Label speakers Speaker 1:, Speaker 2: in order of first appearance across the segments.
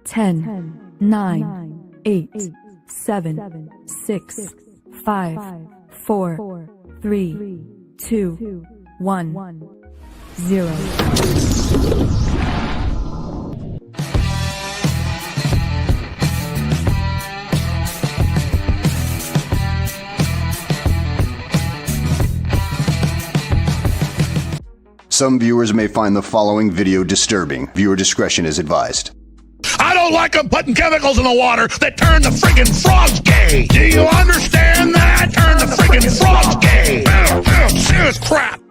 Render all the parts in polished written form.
Speaker 1: 10, 9, 8, 7, 6, 5, 4, 3, 2, 1, 0.
Speaker 2: Some viewers may find the following video disturbing. Viewer discretion is advised.
Speaker 3: I don't like them putting chemicals in the water that turn the friggin' frogs gay. Do you understand that? Turn the friggin' frogs gay. Serious crap.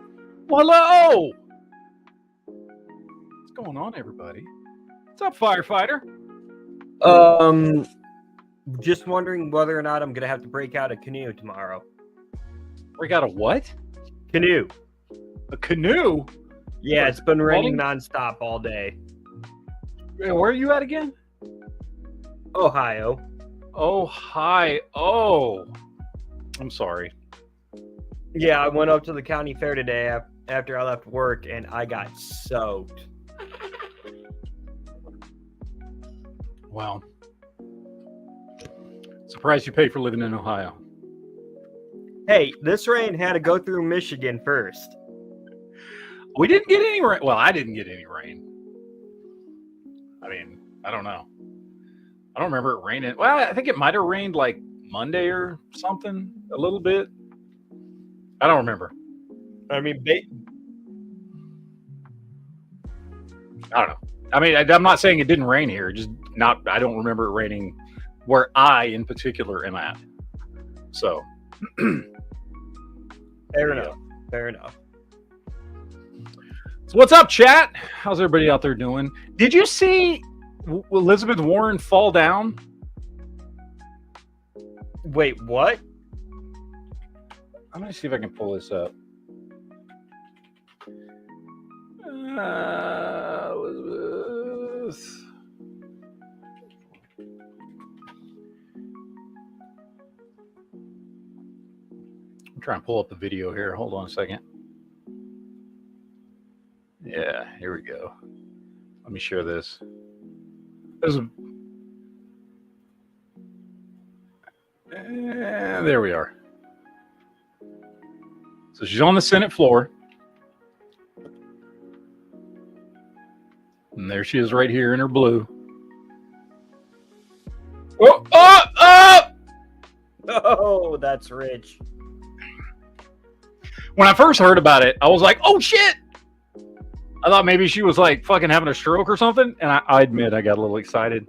Speaker 4: Well, hello. What's going on, everybody? What's up, firefighter?
Speaker 5: Just wondering whether or not I'm gonna have to break out a canoe tomorrow.
Speaker 4: Break out a what?
Speaker 5: Canoe.
Speaker 4: A canoe?
Speaker 5: Yeah, it's been raining nonstop all day.
Speaker 4: Where are you at again?
Speaker 5: Ohio.
Speaker 4: Ohio. I'm sorry.
Speaker 5: Yeah, I went up to the county fair today after I left work, and I got soaked.
Speaker 4: Wow. Surprised you pay for living in Ohio.
Speaker 5: Hey, this rain had to go through Michigan first.
Speaker 4: We didn't get any rain. Well, I didn't get any rain. I mean, I don't know. I don't remember it raining. Well, I think it might have rained like Monday or something, a little bit. I don't remember.
Speaker 5: I mean,
Speaker 4: I don't know. I mean, I'm not saying it didn't rain here. Just not. I don't remember it raining where I, in particular, am at. So,
Speaker 5: fair enough. Fair enough.
Speaker 4: So what's up, chat? How's everybody out there doing? Did you see Elizabeth Warren fall down?
Speaker 5: Wait, what?
Speaker 4: I'm going to see if I can pull this up. Elizabeth. I'm trying to pull up the video here. Hold on a second. Yeah, here we go. Let me share this. There we are. So she's on the Senate floor. And there she is right here in her blue.
Speaker 5: Oh, that's rich.
Speaker 4: When I first heard about it, I was like, oh shit! I thought maybe she was like fucking having a stroke or something. And I admit I got a little excited.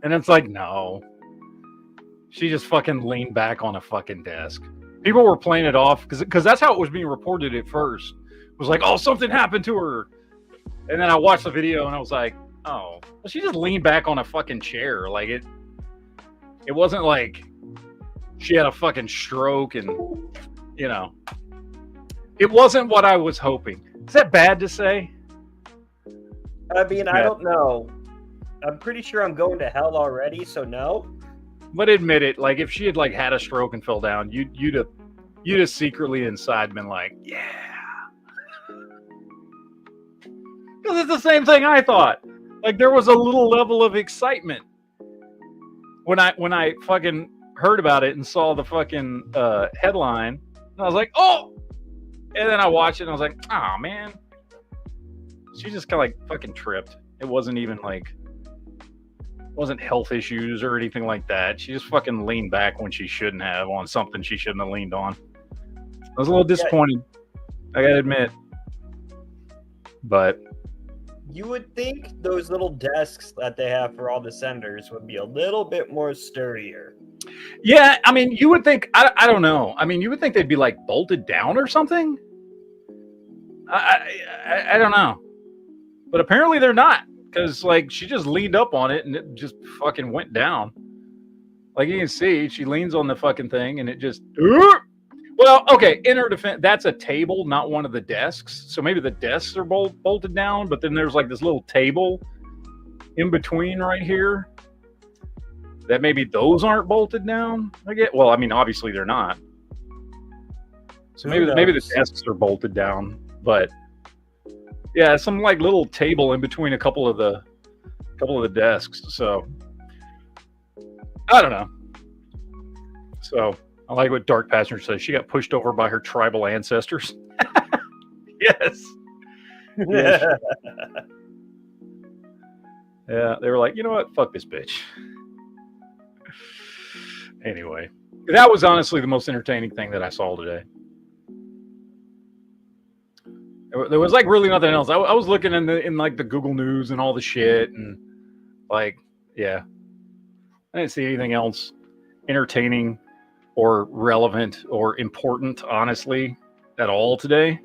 Speaker 4: And it's like, no. She just fucking leaned back on a fucking desk. People were playing it off because that's how it was being reported at first. It was like, oh, something happened to her. And then I watched the video and I was like, oh, well, she just leaned back on a fucking chair. Like it wasn't like she had a fucking stroke and, you know, it wasn't what I was hoping. Is that bad to say?
Speaker 5: I mean, yeah. I don't know. I'm pretty sure I'm going to hell already, so no.
Speaker 4: But admit it, like if she had like had a stroke and fell down, you'd have secretly inside been like, yeah. Because it's the same thing I thought. Like there was a little level of excitement when I fucking heard about it and saw the fucking headline. And I was like, oh. And then I watched it and I was like, oh man. She just kind of like fucking tripped. It wasn't even like, wasn't health issues or anything like that. She just fucking leaned back when she shouldn't have on something she shouldn't have leaned on. I was a little disappointed. I gotta admit. But
Speaker 5: you would think those little desks that they have for all the senators would be a little bit more sturdier.
Speaker 4: Yeah, I mean, you would think, I don't know. I mean, you would think they'd be like bolted down or something. I don't know. But apparently they're not. Because, like, she just leaned up on it and it just fucking went down. Like, you can see, she leans on the fucking thing and it just... Well, okay, in her defense, that's a table, not one of the desks. So maybe the desks are bolted down, but then there's, like, this little table in between right here. That maybe those aren't bolted down. Well, I mean, obviously they're not. So maybe the desks are bolted down, but... Yeah, some like little table in between a couple of the couple of the desks. So I don't know. So I like what Dark Passenger says. She got pushed over by her tribal ancestors. Yes. Yes. Yeah, they were like, you know what? Fuck this bitch. Anyway, that was honestly the most entertaining thing that I saw today. There was like really nothing else. I was looking in like the Google News and all the shit, and like, yeah, I didn't see anything else entertaining or relevant or important, honestly, at all today.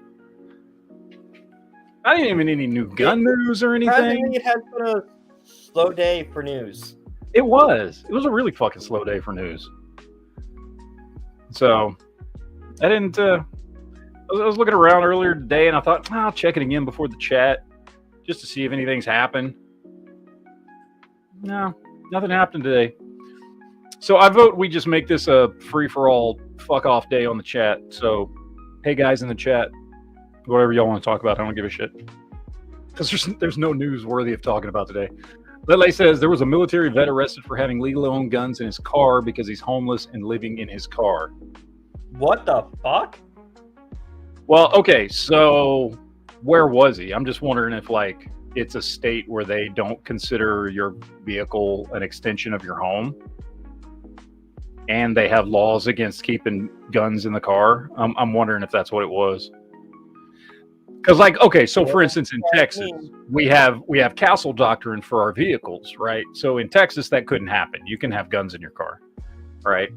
Speaker 4: I didn't even any new gun news or anything.
Speaker 5: It has been a slow day for news.
Speaker 4: It was a really fucking slow day for news. So I didn't. I was looking around earlier today, and I thought, I'll check it again before the chat, just to see if anything's happened. No, nothing happened today. So I vote we just make this a free-for-all fuck-off day on the chat. So, hey guys in the chat, whatever y'all want to talk about, I don't give a shit. Because there's no news worthy of talking about today. Lele says there was a military vet arrested for having legally owned guns in his car because he's homeless and living in his car.
Speaker 5: What the fuck?
Speaker 4: Well, okay, so where was he? I'm just wondering if, like, it's a state where they don't consider your vehicle an extension of your home, and they have laws against keeping guns in the car. I'm wondering if that's what it was. Because, like, okay, so for instance, in Texas, we have castle doctrine for our vehicles, right? So in Texas, that couldn't happen. You can have guns in your car, right?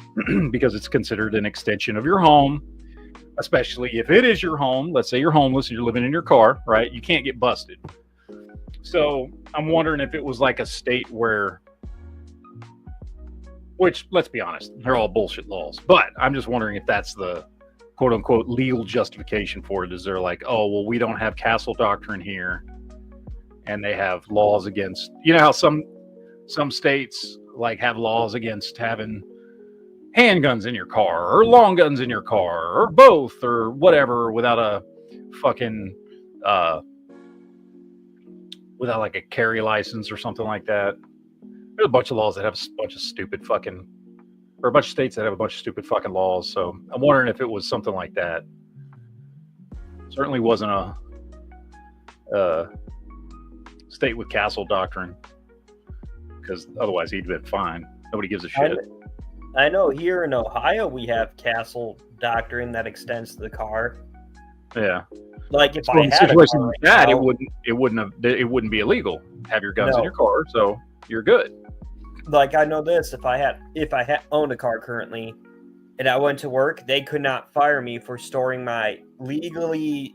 Speaker 4: Because it's considered an extension of your home. Especially if it is your home. Let's say you're homeless and you're living in your car, right? You can't get busted. So I'm wondering if it was like a state where, which, let's be honest, they're all bullshit laws. But I'm just wondering if that's the quote unquote legal justification for it. Is they're like, oh, well, we don't have castle doctrine here, and they have laws against, you know how some states like have laws against having handguns in your car or long guns in your car or both or whatever without a fucking without like a carry license or something like that. There's a bunch of laws that have a bunch of stupid fucking, or a bunch of states that have a bunch of stupid fucking laws. So I'm wondering if it was something like that. Certainly wasn't a state with castle doctrine, because otherwise he'd been fine. Nobody gives a shit.
Speaker 5: I know here in Ohio we have castle doctrine that extends to the car.
Speaker 4: Yeah.
Speaker 5: Like if
Speaker 4: so
Speaker 5: I
Speaker 4: in
Speaker 5: had
Speaker 4: a situation
Speaker 5: a
Speaker 4: like that, it wouldn't be illegal. Have your guns in your car, so you're good.
Speaker 5: Like I know this, if I owned a car currently and I went to work, they could not fire me for storing my legally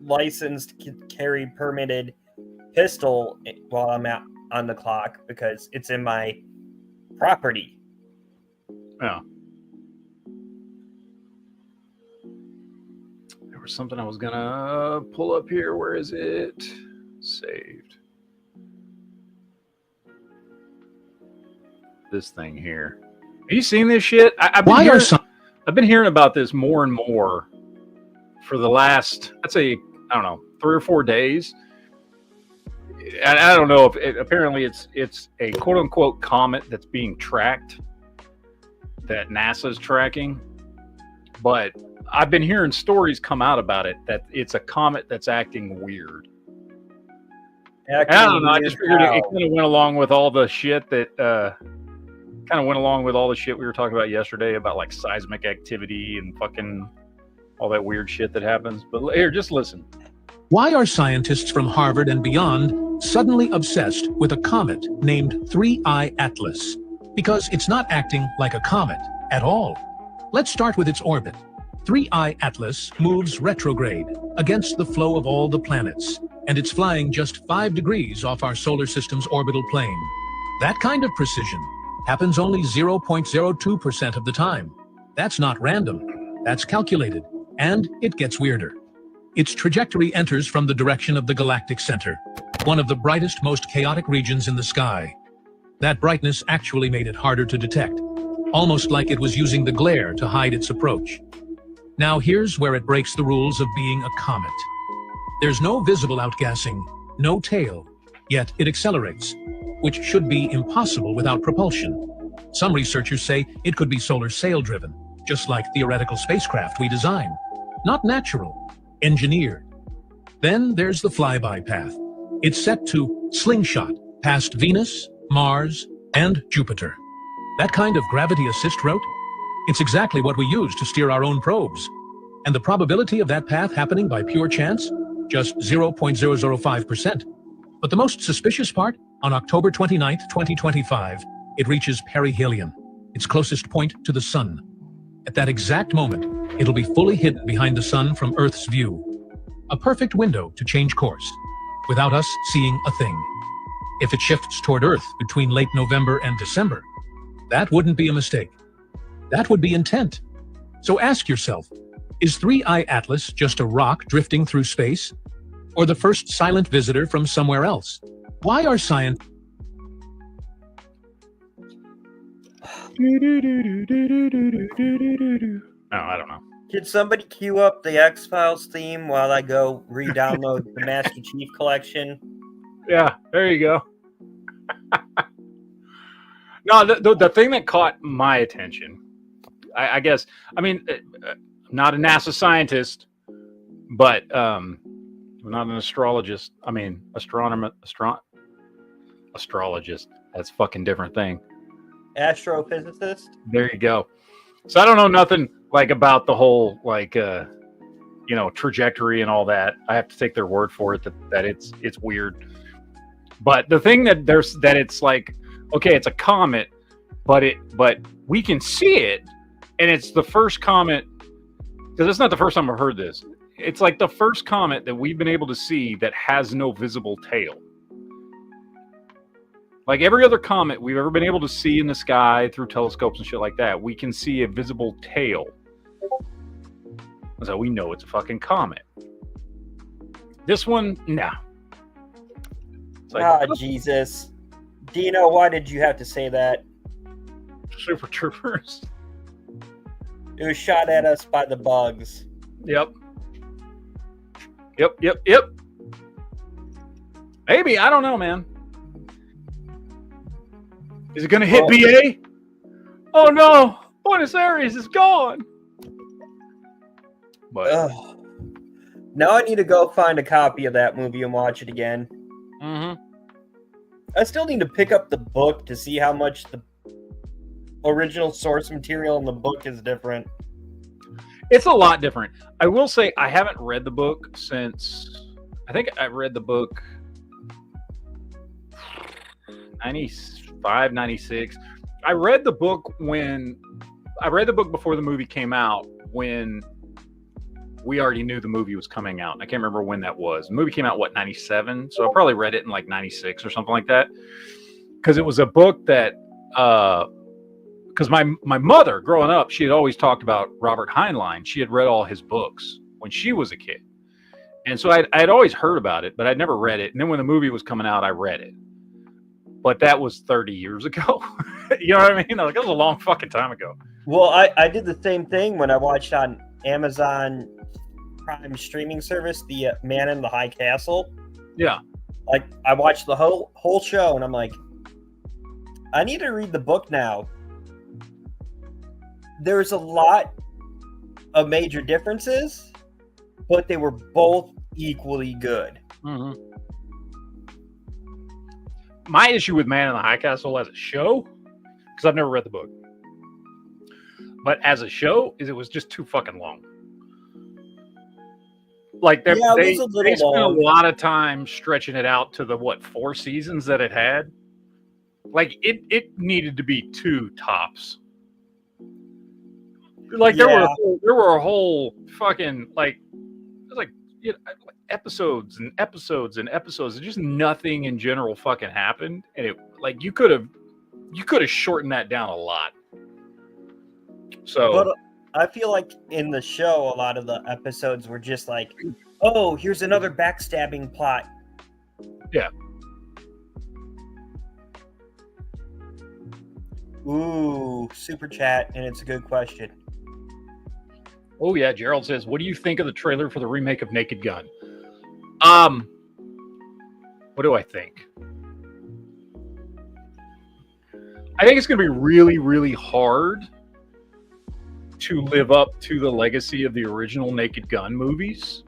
Speaker 5: licensed carry permitted pistol while I'm out on the clock because it's in my property.
Speaker 4: Yeah. There was something I was gonna pull up here. Where is it? Saved. This thing here. Have you seen this shit? I've been hearing about this more and more for the last, I'd say, I don't know, 3 or 4 days. And I don't know if apparently it's a quote unquote comet that's being tracked, that NASA's tracking. But I've been hearing stories come out about it that it's a comet that's acting weird. I don't know. I just figured it kind of went along with all the shit that we were talking about yesterday about like seismic activity and fucking all that weird shit that happens. But here, just listen.
Speaker 6: Why are scientists from Harvard and beyond suddenly obsessed with a comet named 3I Atlas? Because it's not acting like a comet at all. Let's start with its orbit. 3I Atlas moves retrograde against the flow of all the planets, and it's flying just 5 degrees off our solar system's orbital plane. That kind of precision happens only 0.02% of the time. That's not random. That's calculated, and it gets weirder. Its trajectory enters from the direction of the galactic center, one of the brightest, most chaotic regions in the sky. That brightness actually made it harder to detect, almost like it was using the glare to hide its approach. Now here's where it breaks the rules of being a comet. There's no visible outgassing, no tail, yet it accelerates, which should be impossible without propulsion. Some researchers say it could be solar sail-driven, just like theoretical spacecraft we design. Not natural, engineered. Then there's the flyby path. It's set to slingshot past Venus, Mars, and Jupiter. That kind of gravity assist route? It's exactly what we use to steer our own probes. And the probability of that path happening by pure chance? Just 0.005%. But the most suspicious part? On October 29th, 2025, it reaches perihelion, its closest point to the sun. At that exact moment, it'll be fully hidden behind the sun from Earth's view. A perfect window to change course, without us seeing a thing. If it shifts toward Earth between late November and December, that wouldn't be a mistake. That would be intent. So ask yourself, is 3I Atlas just a rock drifting through space? Or the first silent visitor from somewhere else? Why are science...
Speaker 4: No, I don't know.
Speaker 5: Can somebody queue up the X-Files theme while I go re-download the Master Chief Collection?
Speaker 4: Yeah, there you go. No, the thing that caught my attention, I guess, I mean, I'm not a NASA scientist, but I'm not an astrologist. I mean, astrologist. That's a fucking different thing.
Speaker 5: Astrophysicist?
Speaker 4: There you go. So I don't know nothing like about the whole trajectory and all that. I have to take their word for it that it's weird. But the thing that it's like, okay, it's a comet, but we can see it, and it's the first comet, because it's not the first time I've heard this. It's like the first comet that we've been able to see that has no visible tail. Like every other comet we've ever been able to see in the sky through telescopes and shit like that, we can see a visible tail. So we know it's a fucking comet. This one, nah. Like,
Speaker 5: Jesus. Dino, why did you have to say that?
Speaker 4: Super Troopers.
Speaker 5: It was shot at us by the bugs.
Speaker 4: Yep. Maybe, I don't know, man. Is it going to hit BA? Oh no! Buenos Aires is gone! But
Speaker 5: now I need to go find a copy of that movie and watch it again.
Speaker 4: Mm-hmm.
Speaker 5: I still need to pick up the book to see how much the original source material in the book is different.
Speaker 4: It's a lot different. I will say I haven't read the book since... I think I read the book 95, 96. I read the book before the movie came out, when we already knew the movie was coming out. I can't remember when that was. The movie came out, 97? So I probably read it in like 96 or something like that. Because it was a book that... because my mother, growing up, she had always talked about Robert Heinlein. She had read all his books when she was a kid. And so I had always heard about it, but I'd never read it. And then when the movie was coming out, I read it. But that was 30 years ago. You know what I mean? Like, it was a long fucking time ago.
Speaker 5: Well, I did the same thing when I watched on Amazon Prime streaming service, The Man in the High Castle.
Speaker 4: Yeah.
Speaker 5: Like, I watched the whole show, and I'm like, I need to read the book now. There's a lot of major differences, but they were both equally good.
Speaker 4: Mm-hmm. My issue with Man in the High Castle as a show, because I've never read the book, but as a show, is it was just too fucking long. Like they spent a lot of time stretching it out to the 4 seasons that it had. Like it needed to be 2 tops. Like there were a whole fucking episodes and episodes and episodes, and just nothing in general fucking happened. And it you could have shortened that down a lot. So,
Speaker 5: but I feel like in the show, a lot of the episodes were just like, oh, here's another backstabbing plot.
Speaker 4: Yeah.
Speaker 5: Ooh, super chat, and it's a good question.
Speaker 4: Oh yeah, Gerald says, what do you think of the trailer for the remake of Naked Gun? What do I think? I think it's going to be really, really hard to live up to the legacy of the original Naked Gun movies.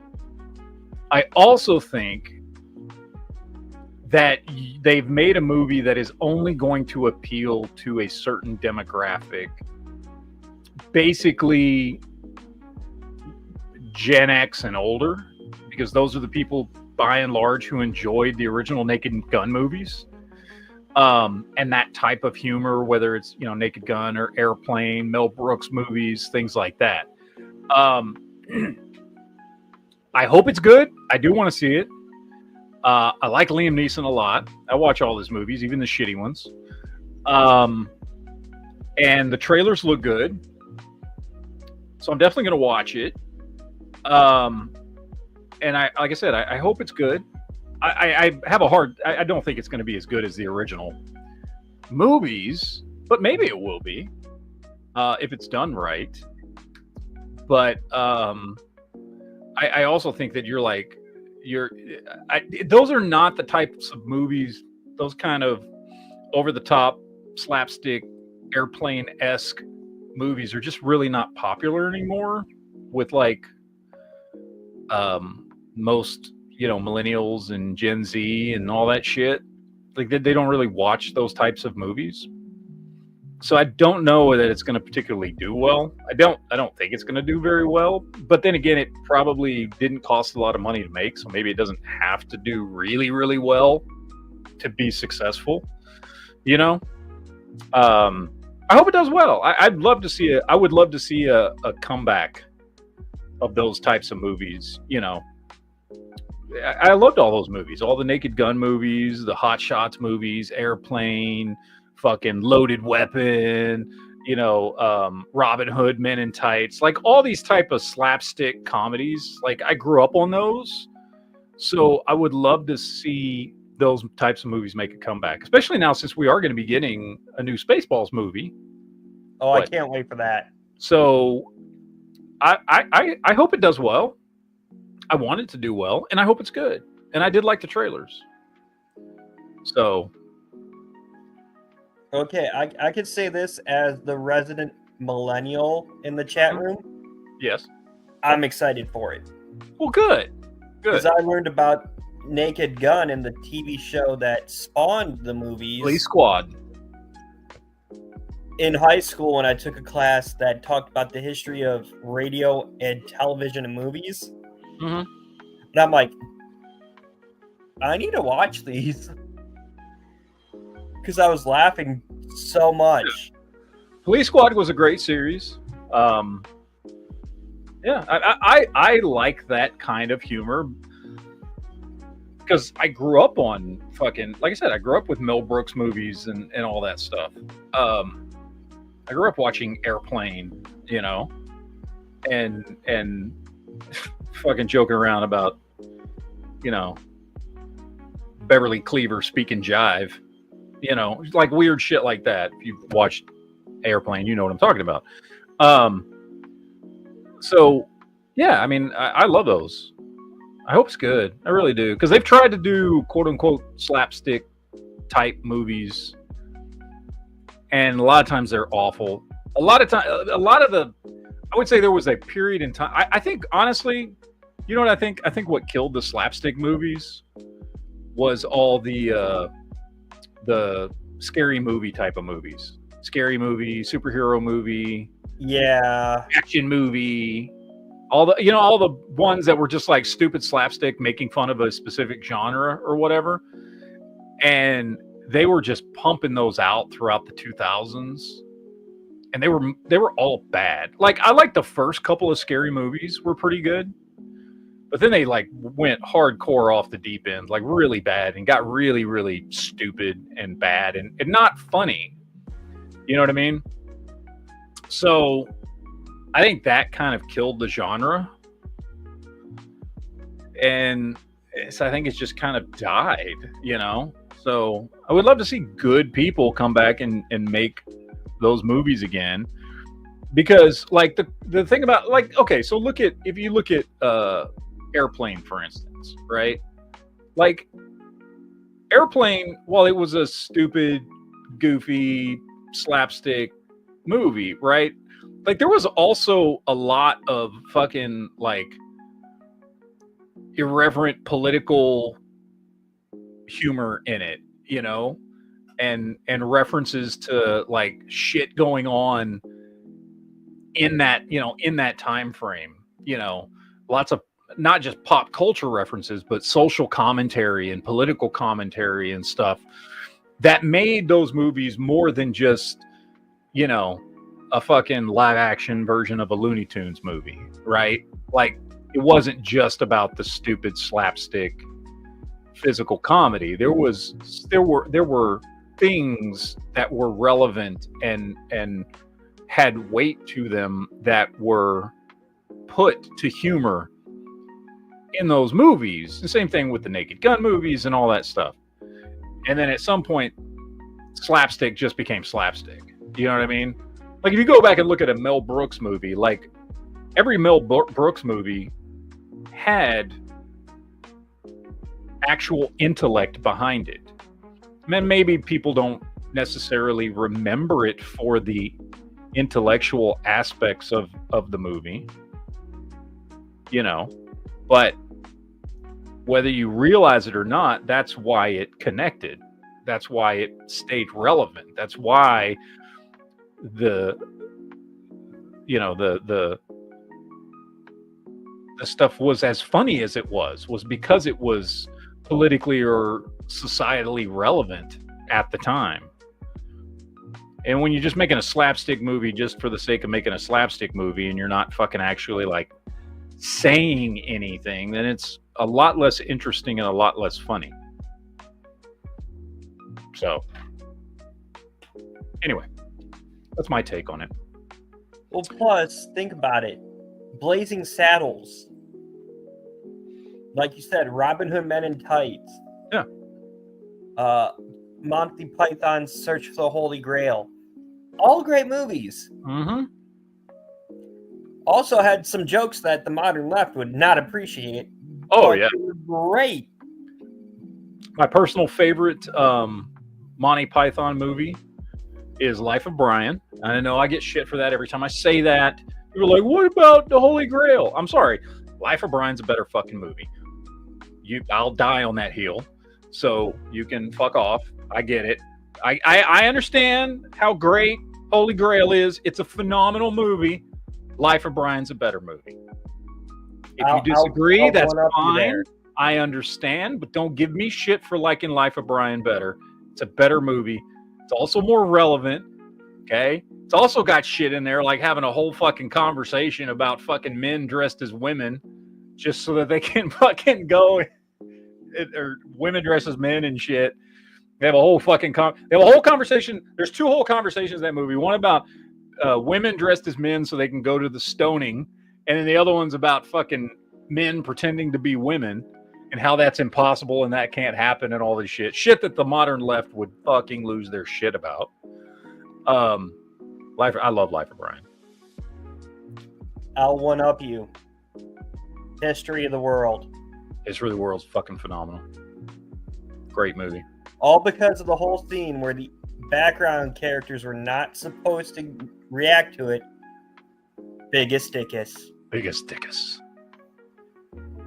Speaker 4: I also think that they've made a movie that is only going to appeal to a certain demographic, basically Gen X and older, because those are the people by and large who enjoyed the original Naked Gun movies. And that type of humor, whether it's, you know, Naked Gun or Airplane, Mel Brooks movies, things like that. I hope it's good. I do want to see it. I like Liam Neeson a lot. I watch all his movies, even the shitty ones. And the trailers look good. So I'm definitely going to watch it. And like I said, I hope it's good. I have a hard... I don't think it's going to be as good as the original movies, but maybe it will be if it's done right. But I also think that those are not the types of movies, those kind of over-the-top, slapstick, airplane-esque movies are just really not popular anymore with like most, you know, millennials and Gen Z and all that shit. Like they don't really watch those types of movies. So I don't know that it's going to particularly do well. I don't think it's going to do very well. But then again, it probably didn't cost a lot of money to make, so maybe it doesn't have to do really, really well to be successful. You know, I hope it does well. I would love to see a comeback of those types of movies. You know, I loved all those movies, all the Naked Gun movies, the Hot Shots movies, Airplane, fucking Loaded Weapon, you know, Robin Hood, Men in Tights, like all these type of slapstick comedies. Like I grew up on those, so I would love to see those types of movies make a comeback, especially now since we are going to be getting a new Spaceballs movie.
Speaker 5: Oh, I can't wait for that.
Speaker 4: So I hope it does well. I want it to do well, and I hope it's good. And I did like the trailers. So
Speaker 5: okay, I could say this as the resident millennial in the chat room.
Speaker 4: Yes.
Speaker 5: I'm excited for it.
Speaker 4: Well, good. Good.
Speaker 5: Because I learned about Naked Gun in the TV show that spawned the movies.
Speaker 4: Police Squad.
Speaker 5: In high school, when I took a class that talked about the history of radio and television and movies.
Speaker 4: Mm-hmm.
Speaker 5: And I'm like, I need to watch these. Because I was laughing so much.
Speaker 4: Police Squad was a great series. Yeah, I like that kind of humor. Because I grew up on fucking, like I said, I grew up with Mel Brooks movies and all that stuff. I grew up watching Airplane, you know, and fucking joking around about, you know, Beverly Cleaver speaking jive, you know, like weird shit like that. If you've watched Airplane, you know what I'm talking about. So yeah, I mean, I love those. I hope it's good. I really do. Because they've tried to do quote unquote slapstick type movies, and a lot of times they're awful. A lot of I would say there was a period in time. I think honestly, you know what I think? I think what killed the slapstick movies was all the scary movie type of movies. Scary movie, superhero movie,
Speaker 5: yeah,
Speaker 4: action movie. All the ones that were just like stupid slapstick, making fun of a specific genre or whatever. And they were just pumping those out throughout the 2000s. And they were all bad. Like I like the first couple of scary movies were pretty good. But then they like went hardcore off the deep end, like really bad, and got really, really stupid and bad and not funny. You know what I mean? So I think that kind of killed the genre. And so I think it's just kind of died, you know? So I would love to see good people come back and make those movies again. Because like the thing about like, okay, so if you look at Airplane, for instance, right? Like Airplane, while it was a stupid, goofy, slapstick movie, right? Like there was also a lot of fucking like irreverent political humor in it, you know, and references to like shit going on in that, you know, in that time frame, you know, lots of not just pop culture references, but social commentary and political commentary and stuff that made those movies more than just, you know, a fucking live action version of a Looney Tunes movie, right? Like it wasn't just about the stupid slapstick physical comedy. There were things that were relevant and had weight to them that were put to humor in those movies. The same thing with the Naked Gun movies and all that stuff. And then at some point, slapstick just became slapstick. You know what I mean? Like if you go back and look at a Mel Brooks movie, like every Mel Brooks movie had actual intellect behind it. And maybe people don't necessarily remember it for the intellectual aspects of the movie, you know, but whether you realize it or not, that's why it connected. That's why it stayed relevant. That's why the stuff was as funny as it was because it was politically or societally relevant at the time. And when you're just making a slapstick movie just for the sake of making a slapstick movie and you're not fucking actually like saying anything, then it's a lot less interesting and a lot less funny. So anyway, that's my take on it.
Speaker 5: Well, plus, think about it. Blazing Saddles. Like you said, Robin Hood Men in Tights.
Speaker 4: Yeah.
Speaker 5: Monty Python's Search for the Holy Grail. All great movies.
Speaker 4: Mm-hmm.
Speaker 5: Also had some jokes that the modern left would not appreciate.
Speaker 4: Oh, yeah.
Speaker 5: They were great.
Speaker 4: My personal favorite Monty Python movie is Life of Brian. I know I get shit for that every time I say that. People are like, what about the Holy Grail? I'm sorry. Life of Brian's a better fucking movie. I'll die on that hill. So you can fuck off. I get it. I understand how great Holy Grail is. It's a phenomenal movie. Life of Brian's a better movie. If you disagree,
Speaker 5: I'll
Speaker 4: that's
Speaker 5: fine.
Speaker 4: I understand, but don't give me shit for liking Life of Brian better. It's a better movie. It's also more relevant. Okay? It's also got shit in there like having a whole fucking conversation about fucking men dressed as women just so that they can fucking go or women dressed as men and shit. They have a whole fucking they have a whole conversation. There's two whole conversations in that movie. One about women dressed as men so they can go to the stoning, and then the other one's about fucking men pretending to be women and how that's impossible and that can't happen and all this shit that the modern left would fucking lose their shit about. I love Life of Brian.
Speaker 5: I'll one up you. History of the World.
Speaker 4: History of the World's fucking phenomenal. Great movie.
Speaker 5: All because of the whole scene where the background characters were not supposed to react to it. Biggest dickus.
Speaker 4: Biggest dickus.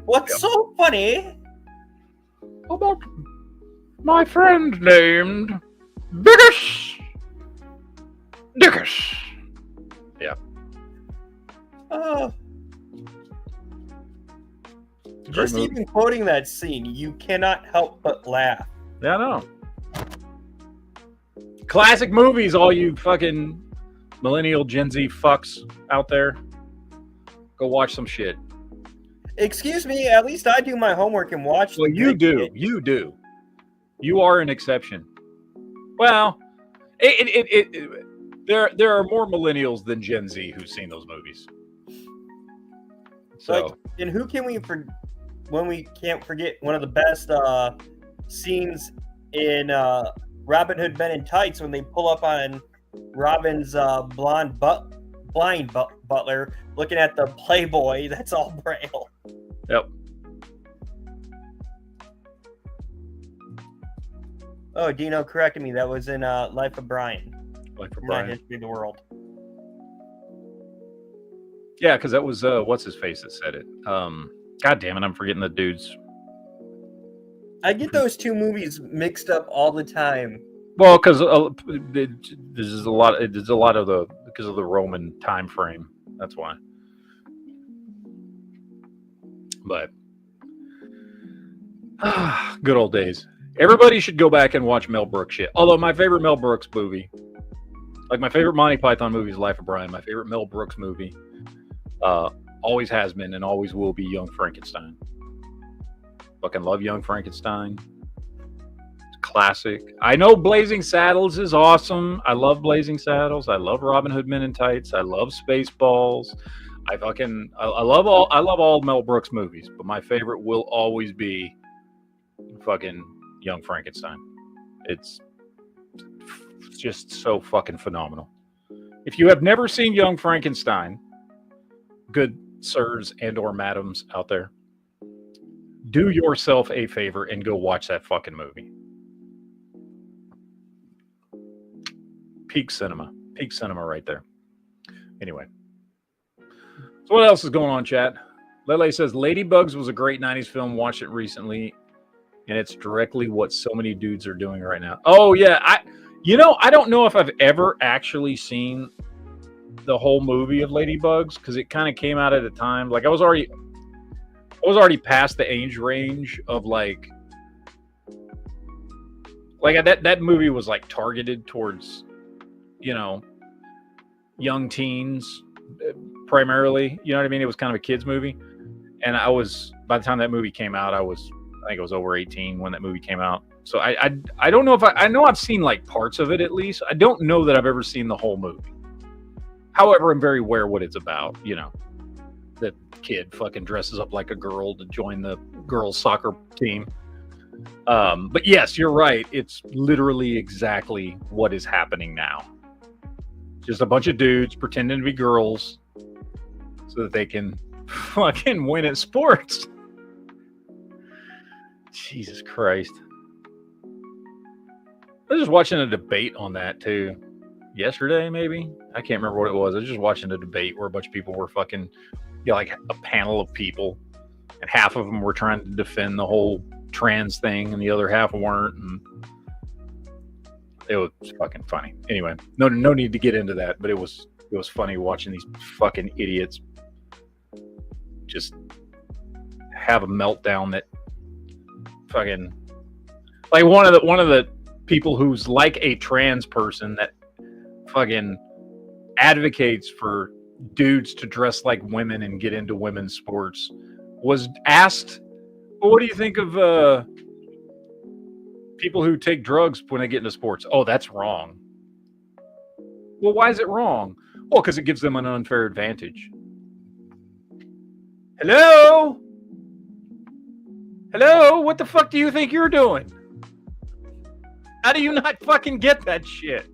Speaker 5: What's so funny?
Speaker 4: About my friend named Biggest Dickus. Yeah.
Speaker 5: Just
Speaker 4: movie.
Speaker 5: even quoting that scene, you cannot help but laugh.
Speaker 4: Yeah, I know. Classic movies, all you fucking millennial Gen Z fucks out there. Go watch some shit.
Speaker 5: Excuse me, at least I do my homework and watch.
Speaker 4: Well, you do. You do. You are an exception. Well, there are more millennials than Gen Z who've seen those movies. So,
Speaker 5: like, and who can we when we can't forget one of the best scenes in Robin Hood Men in Tights when they pull up on Robin's blind butler looking at the Playboy that's all braille.
Speaker 4: Yep.
Speaker 5: Oh, Dino corrected me. That was in Life of Brian.
Speaker 4: Life of
Speaker 5: Not
Speaker 4: Brian.
Speaker 5: History of the World.
Speaker 4: Yeah, because that was what's his face that said it. God damn it, I'm forgetting the dudes.
Speaker 5: I get those two movies mixed up all the time.
Speaker 4: Well, because this is a lot. There's a lot of the because of the Roman time frame. That's why. But good old days. Everybody should go back and watch Mel Brooks shit. Although my favorite Mel Brooks movie, like my favorite Monty Python movie is Life of Brian. My favorite Mel Brooks movie always has been and always will be Young Frankenstein. Fucking love Young Frankenstein. It's classic. I know Blazing Saddles is awesome. I love Blazing Saddles. I love Robin Hood Men in Tights. I love Spaceballs. I love all Mel Brooks movies, but my favorite will always be fucking Young Frankenstein. It's just so fucking phenomenal. If you have never seen Young Frankenstein, good sirs and or madams out there, do yourself a favor and go watch that fucking movie. Peak cinema right there. Anyway, so what else is going on, chat? Lele says Ladybugs was a great 90s film. Watched it recently, and it's directly what so many dudes are doing right now. Oh yeah, I don't know if I've ever actually seen the whole movie of Ladybugs because it kind of came out at a time like I was already past the age range of like that movie was like targeted towards young teens primarily. You know what I mean? It was kind of a kids movie, and by the time that movie came out, I think it was over 18 when that movie came out. So I don't know if I know I've seen like parts of it at least. I don't know that I've ever seen the whole movie. However, I'm very aware what it's about. That kid fucking dresses up like a girl to join the girls' soccer team. But yes, you're right. It's literally exactly what is happening now. Just a bunch of dudes pretending to be girls so that they can fucking win at sports. Jesus Christ. I was just watching a debate on that too. Yesterday, maybe? I can't remember what it was. I was just watching a debate where a bunch of people were fucking, like a panel of people, and half of them were trying to defend the whole trans thing, and the other half weren't. And it was fucking funny. Anyway, no need to get into that, but it was funny watching these fucking idiots just have a meltdown that fucking like one of the people who's like a trans person that fucking advocates for dudes to dress like women and get into women's sports was asked, well, what do you think of people who take drugs when they get into sports? Oh, that's wrong. Well, why is it wrong? Well, because it gives them an unfair advantage. Hello? What the fuck do you think you're doing? How do you not fucking get that shit?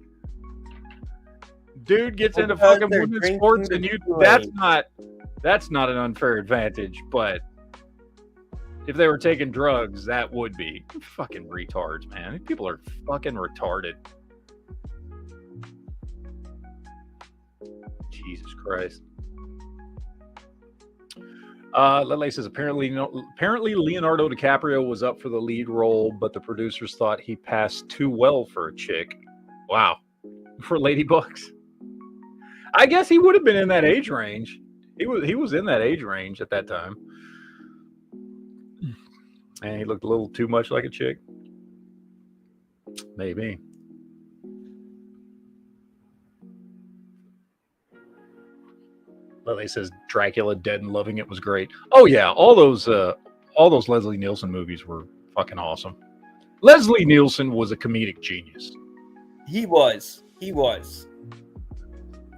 Speaker 4: Dude gets into fucking women's sports and that's not an unfair advantage, but if they were taking drugs, that would be. Fucking retards, man. These people are fucking retarded. Jesus Christ. Lele says apparently Leonardo DiCaprio was up for the lead role, but the producers thought he passed too well for a chick. Wow. For Ladybugs. I guess he would have been in that age range. He was in that age range at that time. And he looked a little too much like a chick. Maybe. Lily says Dracula Dead and Loving It was great. Oh yeah, all those Leslie Nielsen movies were fucking awesome. Leslie Nielsen was a comedic genius.
Speaker 5: He was.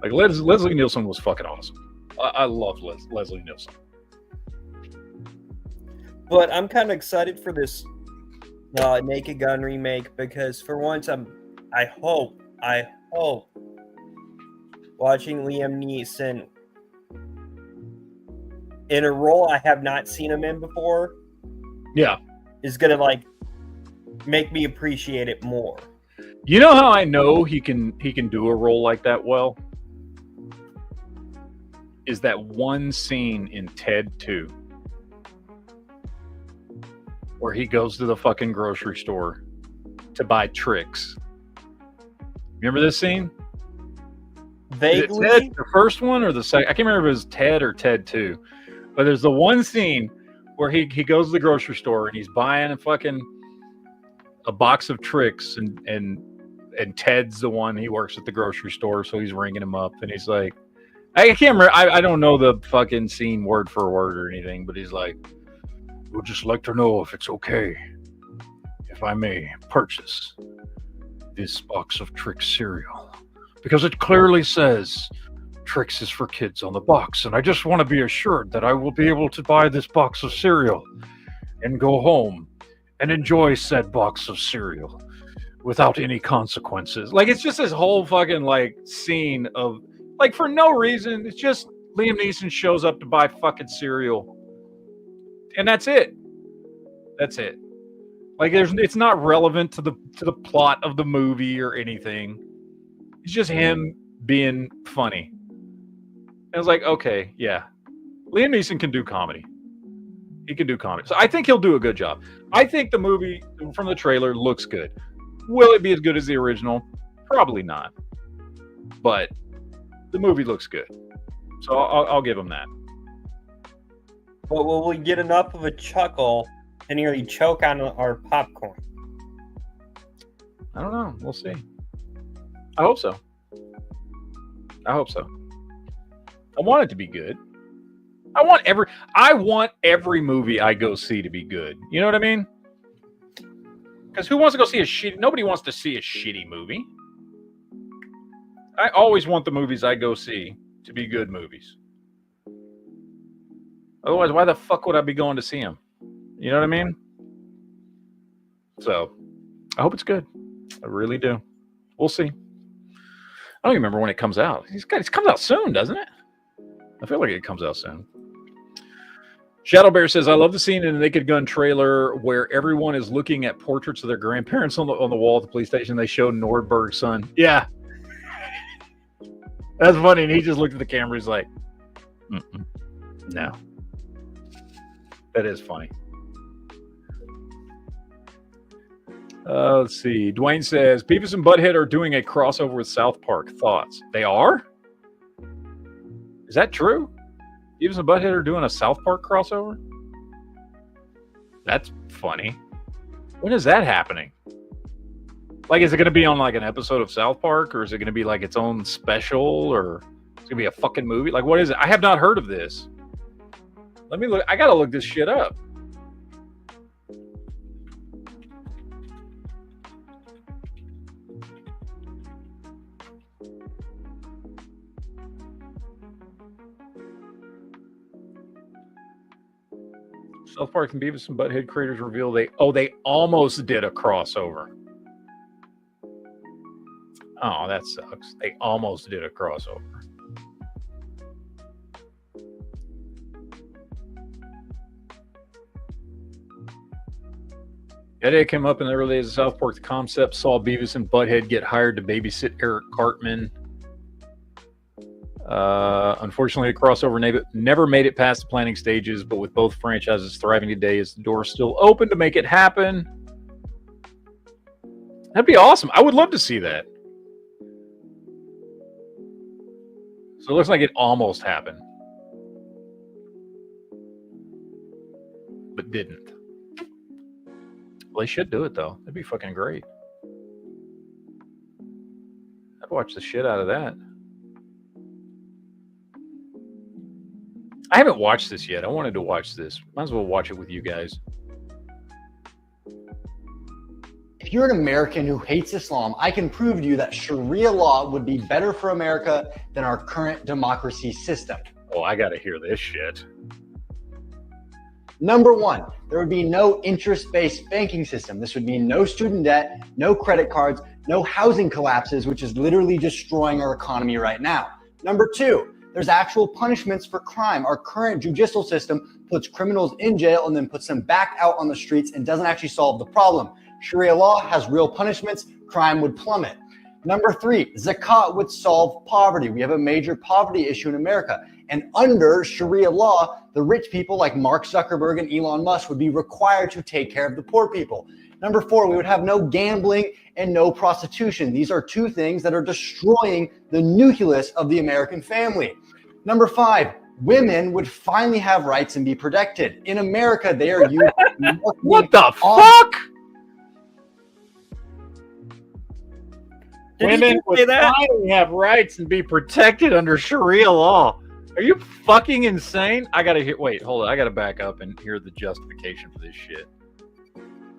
Speaker 4: Like Leslie Nielsen was fucking awesome. I love Leslie Nielsen.
Speaker 5: But I'm kind of excited for this Naked Gun remake because for once I hope watching Liam Neeson in a role I have not seen him in before.
Speaker 4: Yeah.
Speaker 5: Is gonna like make me appreciate it more.
Speaker 4: You know how I know he can do a role like that well? Is that one scene in Ted 2 where he goes to the fucking grocery store to buy tricks. Remember this scene?
Speaker 5: Vaguely.
Speaker 4: Is it Ted, the first one or the second? I can't remember if it was Ted or Ted 2. But there's the one scene where he goes to the grocery store and he's buying a box of tricks and Ted's the one, he works at the grocery store, so he's ringing him up and he's like, I can't remember, I don't know the fucking scene word for word or anything, but he's like, we'd just like to know if it's okay if I may purchase this box of Trix cereal, because it clearly says Trix is for kids on the box, and I just want to be assured that I will be able to buy this box of cereal and go home and enjoy said box of cereal without any consequences. Like, it's just this whole fucking like scene of like, for no reason, it's just Liam Neeson shows up to buy fucking cereal, and that's it. That's it. Like, it's not relevant to the plot of the movie or anything. It's just him being funny. And I was like, okay, yeah. Liam Neeson can do comedy. He can do comedy. So I think he'll do a good job. I think the movie from the trailer looks good. Will it be as good as the original? Probably not. But the movie looks good. So I'll give him that.
Speaker 5: But will we get enough of a chuckle to nearly choke on our popcorn?
Speaker 4: I don't know. We'll see. I hope so. I hope so. I want it to be good. I want every movie I go see to be good. You know what I mean? Because who wants to go see a shitty... Nobody wants to see a shitty movie. I always want the movies I go see to be good movies. Otherwise, why the fuck would I be going to see them? You know what I mean? So, I hope it's good. I really do. We'll see. I don't even remember when it comes out. It comes out soon, doesn't it? I feel like it comes out soon. Shadow Bear says, I love the scene in the Naked Gun trailer where everyone is looking at portraits of their grandparents on the wall at the police station. They show Nordberg's son. Yeah. That's funny. And he just looked at the camera. He's like, no. That is funny. Let's see. Dwayne says, Beavis and Butthead are doing a crossover with South Park. Thoughts? They are? Is that true? Beavis and Butthead are doing a South Park crossover? That's funny. When is that happening? Like, is it going to be on like an episode of South Park, or is it going to be like its own special, or it's going to be a fucking movie? Like, what is it? I have not heard of this. Let me look. I got to look this shit up. South Park and Beavis and Butthead creators reveal they almost did a crossover. Oh, that sucks. They almost did a crossover. It came up in the early days of South Park. The concept saw Beavis and Butthead get hired to babysit Eric Cartman. Unfortunately, the crossover never made it past the planning stages, but with both franchises thriving today, is the door still open to make it happen? That'd be awesome. I would love to see that. So it looks like it almost happened, but didn't. Well, they should do it, though. That'd be fucking great. I'd watch the shit out of that. I haven't watched this yet. I wanted to watch this. Might as well watch it with you guys.
Speaker 7: If you're an American who hates Islam, I can prove to you that Sharia law would be better for America than our current democracy system.
Speaker 4: Oh, I gotta hear this shit.
Speaker 7: Number one, there would be no interest-based banking system. This would mean no student debt, no credit cards, no housing collapses, which is literally destroying our economy right now. Number two, there's actual punishments for crime. Our current judicial system puts criminals in jail and then puts them back out on the streets and doesn't actually solve the problem. Sharia law has real punishments, crime would plummet. Number 3, zakat would solve poverty. We have a major poverty issue in America. And under Sharia law, the rich people like Mark Zuckerberg and Elon Musk would be required to take care of the poor people. Number 4, we would have no gambling and no prostitution. These are 2 things that are destroying the nucleus of the American family. Number 5, women would finally have rights and be protected. In America, they are used.
Speaker 4: What the fuck? Women would finally have rights and be protected under Sharia law. Are you fucking insane? I gotta hear. Wait, hold on. I gotta back up and hear the justification for this shit.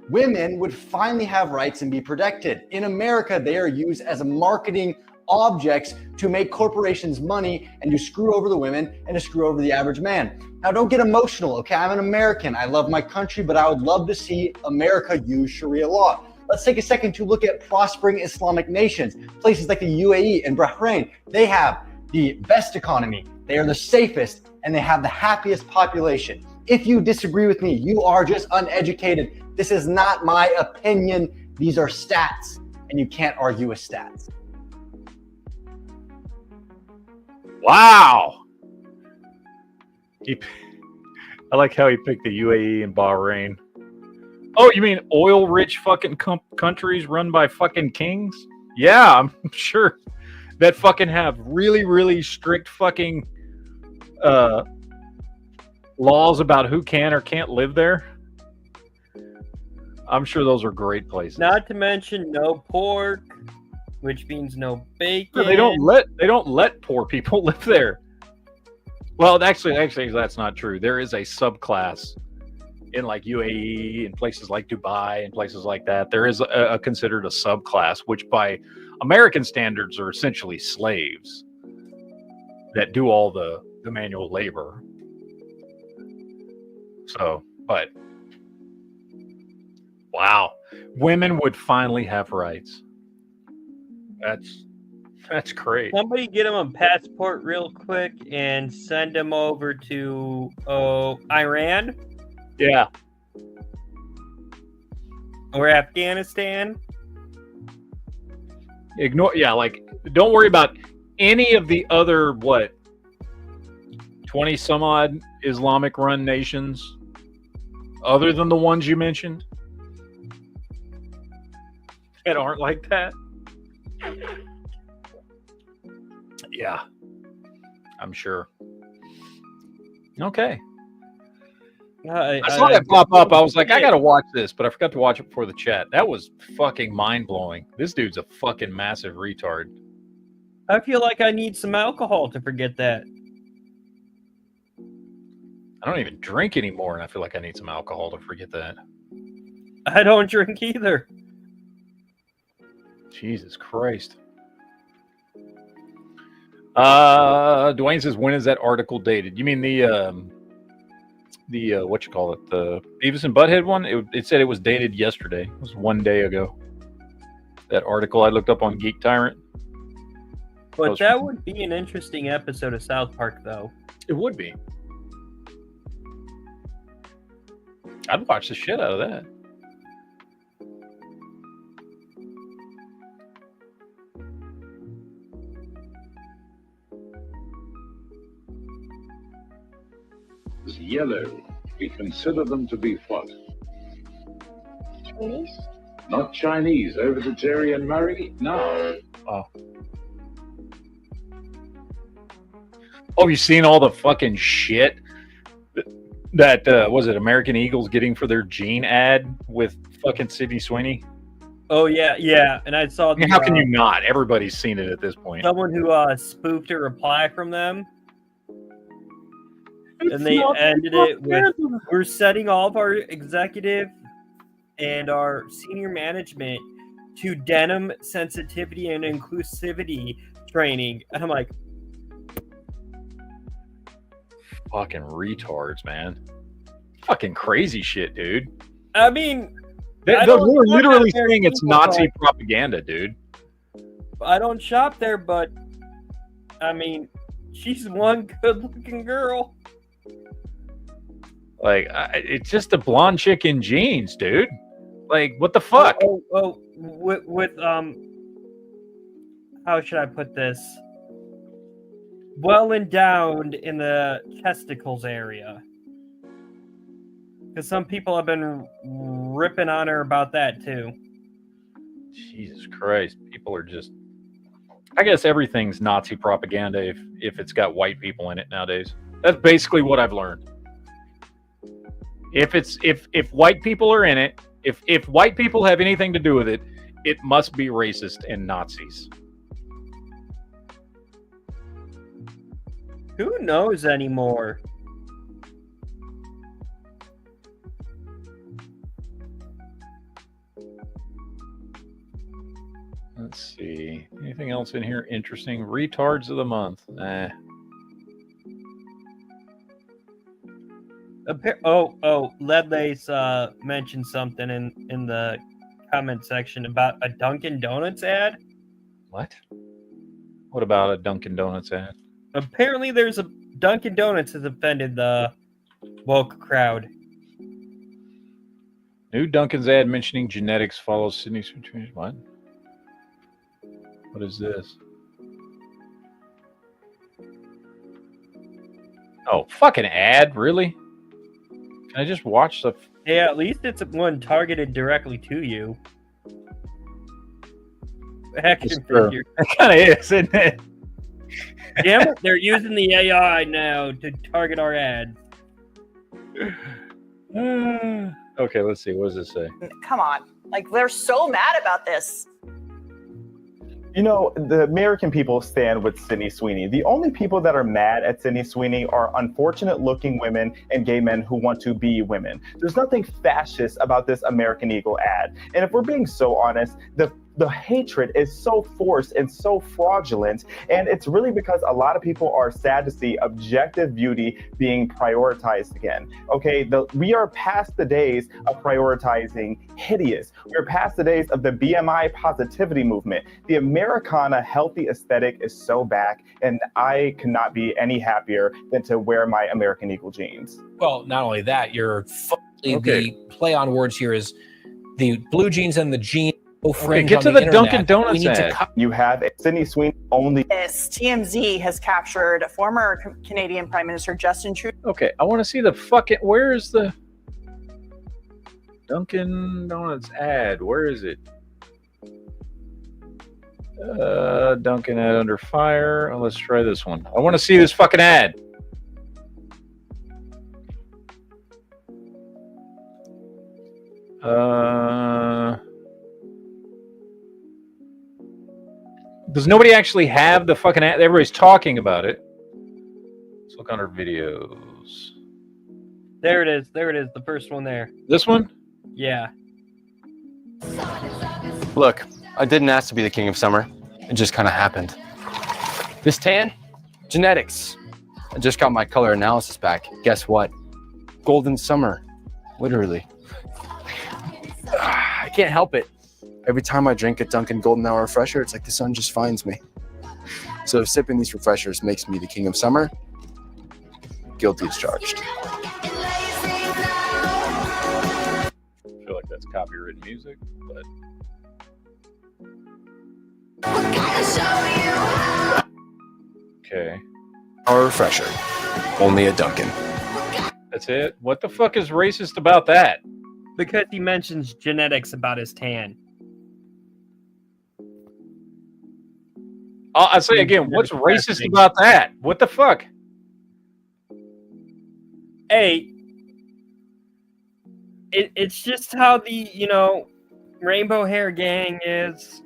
Speaker 7: Women would finally have rights and be protected. In America, they are used as marketing objects to make corporations money and to screw over the women and to screw over the average man. Now, don't get emotional, okay? I'm an American. I love my country, but I would love to see America use Sharia law. Let's take a second to look at prospering Islamic nations. Places like the UAE and Bahrain, they have the best economy, they are the safest, and they have the happiest population. If you disagree with me, you are just uneducated. This is not my opinion. These are stats, and you can't argue with stats.
Speaker 4: Wow. I like how he picked the UAE and Bahrain. Oh, you mean oil-rich fucking countries run by fucking kings? Yeah, I'm sure that fucking have really, really strict fucking laws about who can or can't live there. I'm sure those are great places.
Speaker 5: Not to mention no pork, which means no bacon.
Speaker 4: No, they don't let poor people live there. Well, actually, that's not true. There is a subclass in like UAE and places like Dubai and places like that. There is considered a subclass, which by American standards are essentially slaves that do all the manual labor. So, but wow, women would finally have rights. That's great.
Speaker 5: Somebody get him a passport real quick and send him over to Iran.
Speaker 4: Yeah.
Speaker 5: Or Afghanistan.
Speaker 4: Don't worry about any of the other 20 some odd Islamic run nations other than the ones you mentioned that aren't like that. Yeah, I'm sure. Okay. I saw that pop up. I was like, I gotta watch this, but I forgot to watch it before the chat. That was fucking mind-blowing. This dude's a fucking massive retard.
Speaker 5: I feel like I need some alcohol to forget that.
Speaker 4: I don't even drink anymore, and I feel like I need some alcohol to forget that.
Speaker 5: I don't drink either.
Speaker 4: Jesus Christ. Dwayne says, when is that article dated? You mean the what you call it, the Beavis and Butthead one? It said it was dated yesterday. It was 1 day ago. That article I looked up on Geek Tyrant.
Speaker 5: But that would be an interesting episode of South Park, though.
Speaker 4: It would be. I'd watch the shit out of that.
Speaker 8: Yellow. We consider them to be what?
Speaker 9: Chinese?
Speaker 8: Not Chinese. Over to Jerry and Murray? No.
Speaker 4: Oh, you seen all the fucking shit that was it American Eagles getting for their Gene ad with fucking Sydney Sweeney?
Speaker 5: Oh yeah, and I saw.
Speaker 4: How can you not? Everybody's seen it at this point.
Speaker 5: Someone who spoofed a reply from them. And they ended it with, we're setting all of our executive and our senior management to denim sensitivity and inclusivity training. And I'm like,
Speaker 4: fucking retards, man. Fucking crazy shit, dude.
Speaker 5: I mean,
Speaker 4: they're literally saying it's Nazi propaganda, dude.
Speaker 5: I don't shop there, but I mean, she's one good-looking girl.
Speaker 4: Like, it's just a blonde chick in jeans, dude. Like, what the fuck?
Speaker 5: With how should I put this? Well endowed in the testicles area. Because some people have been ripping on her about that too.
Speaker 4: Jesus Christ, people are just. I guess everything's Nazi propaganda if it's got white people in it nowadays. That's basically what I've learned. If white people are in it, if white people have anything to do with it, it must be racist and Nazis.
Speaker 5: Who knows anymore?
Speaker 4: Let's see. Anything else in here interesting? Retards of the month. Nah.
Speaker 5: Ledlace mentioned something in the comment section about a Dunkin' Donuts ad.
Speaker 4: What? What about a Dunkin' Donuts ad?
Speaker 5: Apparently, there's a Dunkin' Donuts has offended the woke crowd.
Speaker 4: New Dunkin's ad mentioning genetics follows Sydney's. What? What is this? Oh, fucking ad, really? Can I just watch the?
Speaker 5: Yeah, at least it's one targeted directly to you. Action figure.
Speaker 4: It kind of is, isn't it?
Speaker 5: Damn it, they're using the AI now to target our ads.
Speaker 4: Okay, let's see. What does this say?
Speaker 9: Come on. Like, they're so mad about this.
Speaker 10: You know, the American people stand with Sydney Sweeney. The only people that are mad at Sydney Sweeney are unfortunate-looking women and gay men who want to be women. There's nothing fascist about this American Eagle ad. And if we're being so honest, the hatred is so forced and so fraudulent, and it's really because a lot of people are sad to see objective beauty being prioritized again. Okay, we are past the days of prioritizing hideous. We're past the days of the BMI positivity movement. The Americana healthy aesthetic is so back, and I cannot be any happier than to wear my American Eagle jeans.
Speaker 11: Well, not only that, the play on words here is the blue jeans and the jeans.
Speaker 4: Okay, get to the Dunkin' Donuts ad.
Speaker 10: You have Sydney Sweeney only.
Speaker 9: This TMZ has captured former Canadian Prime Minister Justin Trudeau.
Speaker 4: Okay, I want to see the fucking. Where is the Dunkin' Donuts ad? Where is it? Dunkin' ad under fire. Oh, let's try this one. I want to see this fucking ad. Does nobody actually have the fucking ad? Everybody's talking about it. Let's look under videos.
Speaker 5: There it is. There it is. The first one there.
Speaker 4: This one?
Speaker 5: Yeah.
Speaker 12: Look, I didn't ask to be the king of summer. It just kind of happened. This tan? Genetics. I just got my color analysis back. Guess what? Golden summer. Literally. I can't help it. Every time I drink a Dunkin' Golden Hour refresher, it's like the sun just finds me. So if sipping these refreshers makes me the king of summer, guilty as charged.
Speaker 4: I feel like that's copyrighted music, but... Okay.
Speaker 12: Our refresher. Only a Dunkin'.
Speaker 4: That's it? What the fuck is racist about that?
Speaker 5: Because he mentions genetics about his tan.
Speaker 4: I'll say again, what's racist about that? What the fuck?
Speaker 5: Hey, it's just how the, rainbow hair gang is.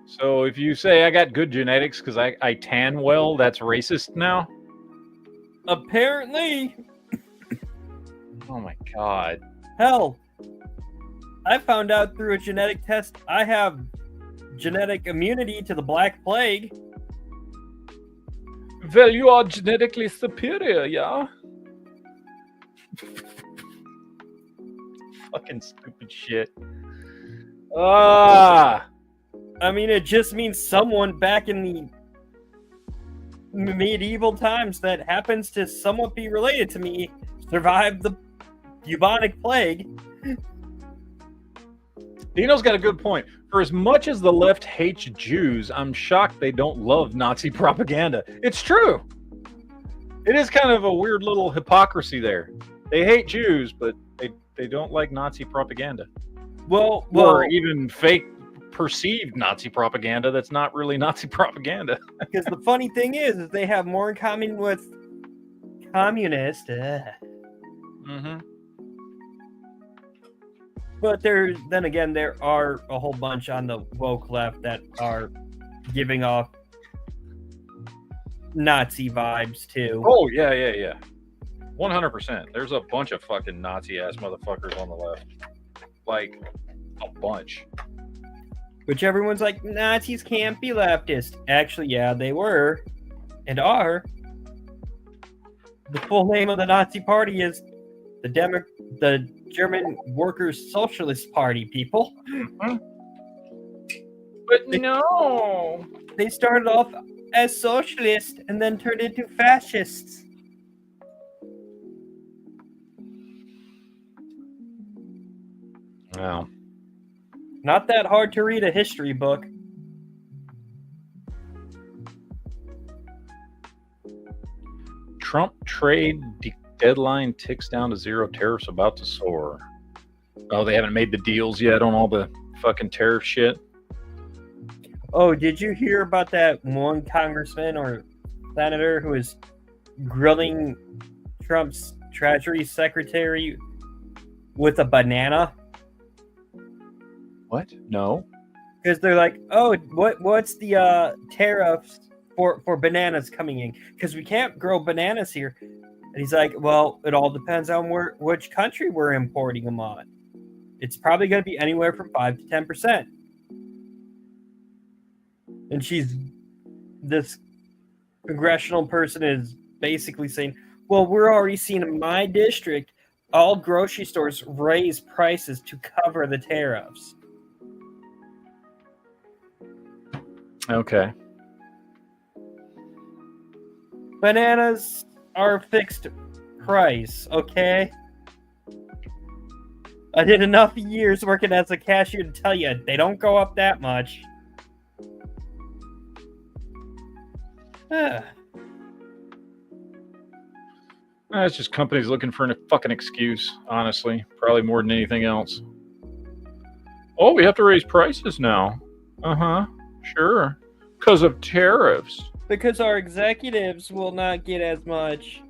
Speaker 4: So if you say I got good genetics because I tan well, that's racist now?
Speaker 5: Apparently.
Speaker 4: Oh my god.
Speaker 5: Hell, I found out through a genetic test I have genetic immunity to the Black Plague.
Speaker 4: Well, you are genetically superior, yeah? Fucking stupid shit.
Speaker 5: I mean, it just means someone back in the medieval times that happens to somewhat be related to me survived the bubonic plague.
Speaker 4: Dino's got a good point. For as much as the left hates Jews, I'm shocked they don't love Nazi propaganda. It's true. It is kind of a weird little hypocrisy there. They hate Jews, but they don't like Nazi propaganda.
Speaker 5: Well,
Speaker 4: or even fake perceived Nazi propaganda that's not really Nazi propaganda.
Speaker 5: Because the funny thing is they have more in common with communists.
Speaker 4: Mm-hmm.
Speaker 5: But then again, there are a whole bunch on the woke left that are giving off Nazi vibes too.
Speaker 4: Oh, yeah. 100%. There's a bunch of fucking Nazi-ass motherfuckers on the left. Like, a bunch.
Speaker 5: Which everyone's like, Nazis can't be leftist. Actually, yeah, they were. And are. The full name of the Nazi party is the German Workers' Socialist Party, people.
Speaker 4: But no.
Speaker 5: They started off as socialists and then turned into fascists.
Speaker 4: Wow.
Speaker 5: Not that hard to read a history book.
Speaker 4: Trump trade deadline ticks down to 0. Tariffs about to soar. Oh, they haven't made the deals yet on all the fucking tariff shit.
Speaker 5: Oh, did you hear about that one congressman or senator who was grilling Trump's Treasury Secretary with a banana?
Speaker 4: What? No.
Speaker 5: Because they're like, oh, what's the tariffs for bananas coming in? Because we can't grow bananas here. And he's like, well, it all depends on which country we're importing them on. It's probably going to be anywhere from 5 to 10%. And this congressional person is basically saying, well, we're already seeing in my district, all grocery stores raise prices to cover the tariffs.
Speaker 4: Okay.
Speaker 5: Bananas are fixed price, okay? I did enough years working as a cashier to tell you they don't go up that much.
Speaker 4: It's just companies looking for a fucking excuse, honestly. Probably more than anything else. Oh, we have to raise prices now. Uh-huh. Sure. Because of tariffs.
Speaker 5: Because our executives will not get as much.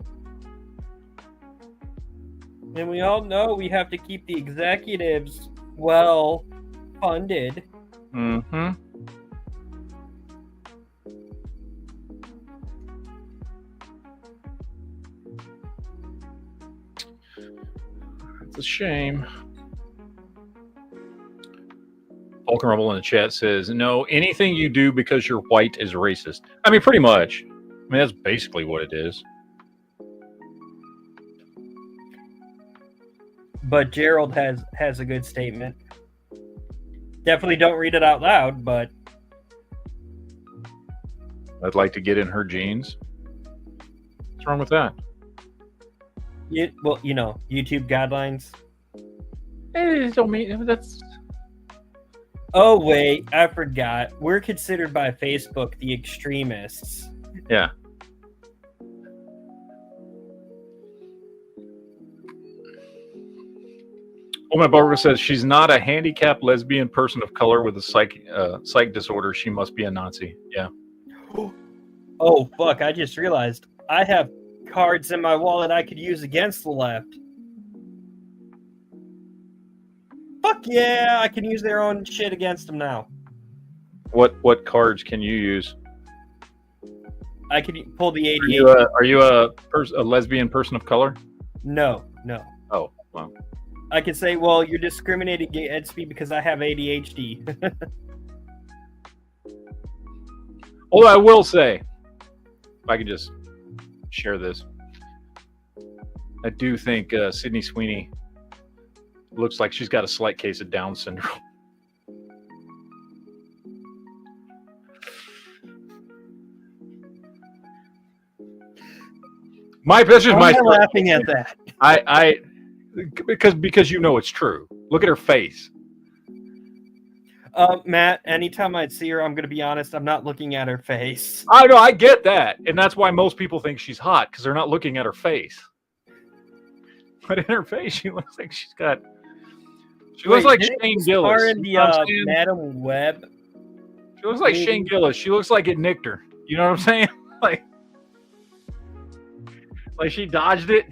Speaker 5: And we all know we have to keep the executives well funded.
Speaker 4: Mm-hmm. It's a shame. Vulcan Rumble in the chat says, no, anything you do because you're white is racist. I mean, pretty much. I mean, that's basically what it is.
Speaker 5: But Gerald has a good statement. Definitely don't read it out loud, but
Speaker 4: I'd like to get in her jeans. What's wrong with that?
Speaker 5: Well, you know, YouTube guidelines.
Speaker 4: Don't mean that's.
Speaker 5: Oh wait, I forgot. We're considered by Facebook the extremists.
Speaker 4: Yeah. Oh, my barber says she's not a handicapped lesbian person of color with a psych disorder. She must be a Nazi. Yeah.
Speaker 5: Oh fuck! I just realized I have cards in my wallet I could use against the left. Fuck yeah! I can use their own shit against them now.
Speaker 4: What cards can you use?
Speaker 5: I could pull the ADHD.
Speaker 4: Are you a lesbian person of color?
Speaker 5: No.
Speaker 4: Oh, well.
Speaker 5: I could say, well, you're discriminating against me because I have ADHD.
Speaker 4: Although I will say, if I could just share this, I do think Sydney Sweeney looks like she's got a slight case of Down syndrome. This is my story.
Speaker 5: Laughing at that.
Speaker 4: Because you know it's true. Look at her face.
Speaker 5: Matt, anytime I see her, I'm going to be honest, I'm not looking at her face.
Speaker 4: I know, I get that. And that's why most people think she's hot, because they're not looking at her face. But in her face, she looks like she's got... She looks like Shane Gillis.
Speaker 5: In
Speaker 4: You know what I'm
Speaker 5: the
Speaker 4: saying?
Speaker 5: Madam Web.
Speaker 4: She looks like Shane Gillis. She looks like it nicked her. You know what I'm saying? Like she dodged it,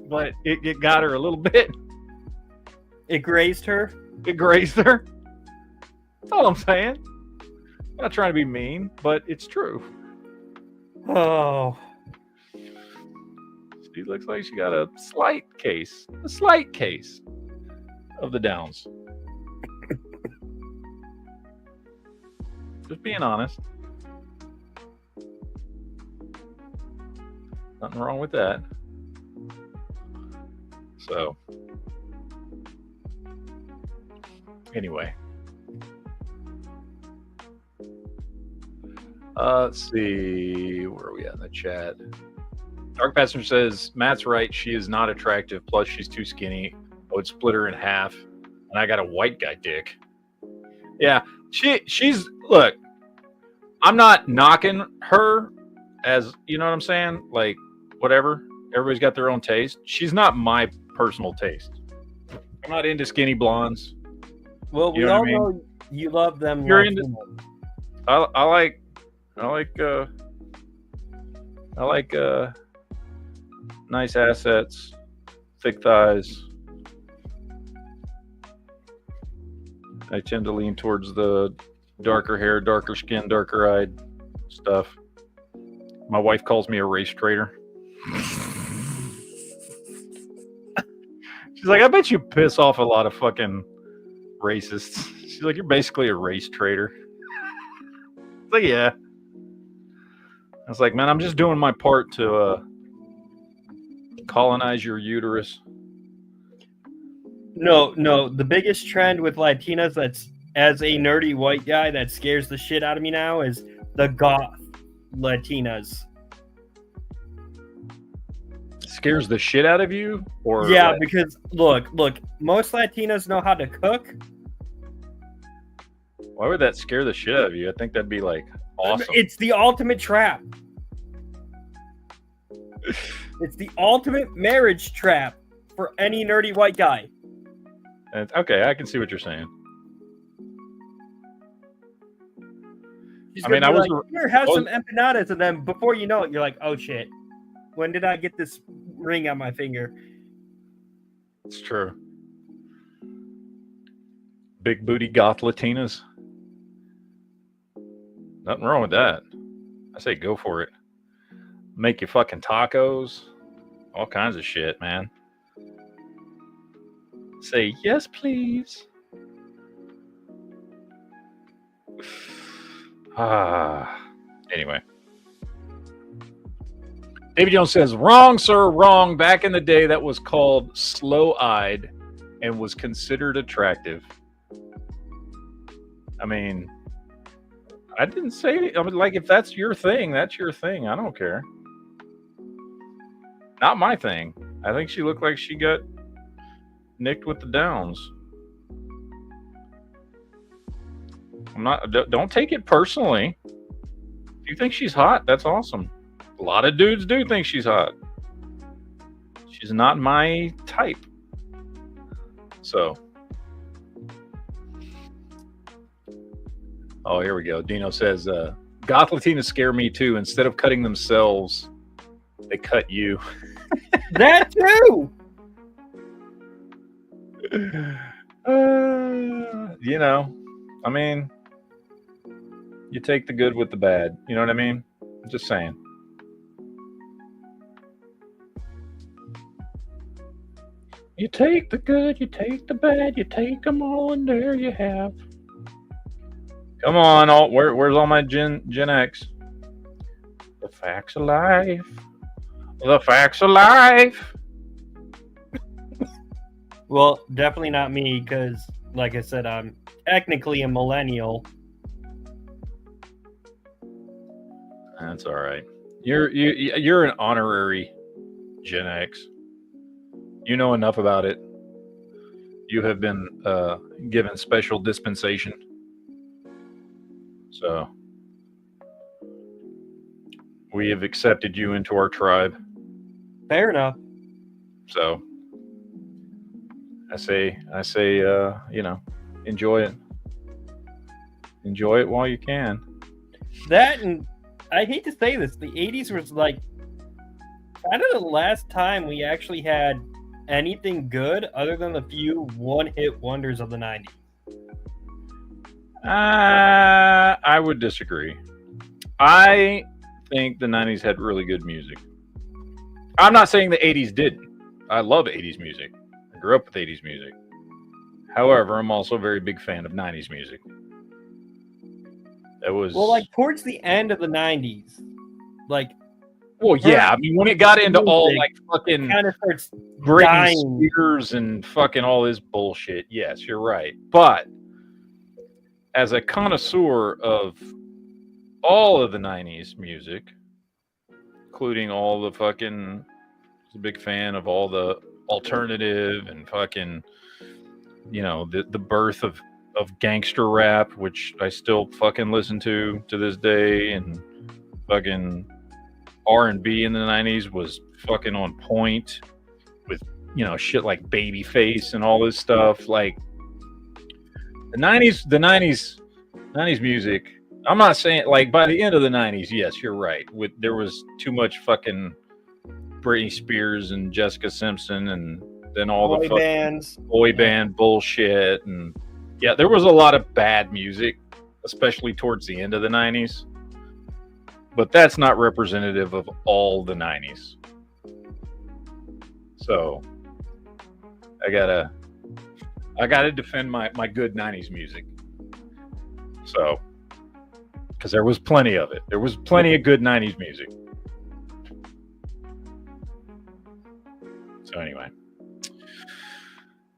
Speaker 4: but it got her a little bit.
Speaker 5: It grazed her?
Speaker 4: It grazed her. That's all I'm saying. I'm not trying to be mean, but it's true.
Speaker 5: Oh.
Speaker 4: She looks like she got a slight case of the Downs. Just being honest. Nothing wrong with that. So, anyway. Let's see. Where are we at in the chat? Dark Passenger says, Matt's right. She is not attractive. Plus, she's too skinny. I would split her in half. And I got a white guy dick. Yeah. She's, look, I'm not knocking her as, you know what I'm saying? Like, whatever. Everybody's got their own taste. She's not my personal taste. I'm not into skinny blondes.
Speaker 5: Well, we all know you love them.
Speaker 4: You're into. I like nice assets, thick thighs. I tend to lean towards the darker hair, darker skin, darker eyed stuff. My wife calls me a race traitor. She's like, I bet you piss off a lot of fucking racists. She's like, you're basically a race traitor. It's like, yeah. I was like, man, I'm just doing my part to colonize your uterus.
Speaker 5: No. The biggest trend with Latinas that's as a nerdy white guy that scares the shit out of me now is the goth Latinas.
Speaker 4: Scares the shit out of you? Or
Speaker 5: yeah,
Speaker 4: like...
Speaker 5: because look, most Latinas know how to cook.
Speaker 4: Why would that scare the shit out of you? I think that'd be like awesome.
Speaker 5: It's the ultimate trap. It's the ultimate marriage trap for any nerdy white guy.
Speaker 4: Okay, I can see what you're saying.
Speaker 5: I mean, here, have some empanadas, and then before you know it, you're like, oh shit, when did I get this ring on my finger?
Speaker 4: It's true. Big booty goth Latinas. Nothing wrong with that. I say go for it. Make you fucking tacos. All kinds of shit, man. Say yes, please. Anyway. David Jones says, wrong, sir, wrong. Back in the day, that was called slow-eyed and was considered attractive. I mean, I didn't say, I mean, like, if that's your thing, that's your thing. I don't care. Not my thing. I think she looked like she got nicked with the Downs. Don't take it personally. If you think she's hot, that's awesome. A lot of dudes do think she's hot. She's not my type. So. Oh, here we go. Dino says, goth Latinas scare me too. Instead of cutting themselves, they cut you.
Speaker 5: That too!
Speaker 4: You know, I mean, you take the good with the bad. You know what I mean? I'm just saying. You take the good, you take the bad, you take them all, and there you have. Come on, where's all my Gen X? The facts of life. The facts of life.
Speaker 5: Well, definitely not me, because, like I said, I'm technically a millennial.
Speaker 4: That's all right. You're an honorary Gen X. You know enough about it. You have been given special dispensation So we have accepted you into our tribe.
Speaker 5: Fair enough.
Speaker 4: So I say, you know, enjoy it. Enjoy it while you can.
Speaker 5: That, and I hate to say this, the 80s was like kind of the last time we actually had anything good other than the few one-hit wonders of the 90s.
Speaker 4: I would disagree. I think the 90s had really good music. I'm not saying the 80s didn't. I love 80s music. I grew up with 80s music. However, I'm also a very big fan of 90s music. It was
Speaker 5: Well, like towards the end of the 90s, like,
Speaker 4: well, yeah. I mean, when it got into all like fucking
Speaker 5: kind of starts
Speaker 4: Britney
Speaker 5: dying.
Speaker 4: Spears and fucking all this bullshit, yes, you're right. But as a connoisseur of all of the 90s music, including all the fucking, I was a big fan of all the alternative and fucking, you know, the birth of gangster rap, which I still fucking listen to this day, and fucking R&B in the 90s was fucking on point with, you know, shit like Babyface and all this stuff. Like the 90s music, I'm not saying like by the end of the 90s, yes, you're right. There was too much fucking Britney Spears and Jessica Simpson and then all the fucking boy band bullshit, and yeah, there was a lot of bad music, especially towards the end of the 90s. But that's not representative of all the 90s. So I gotta defend my good 90s music. So, because there was plenty of it. There was plenty of good 90s music. So anyway.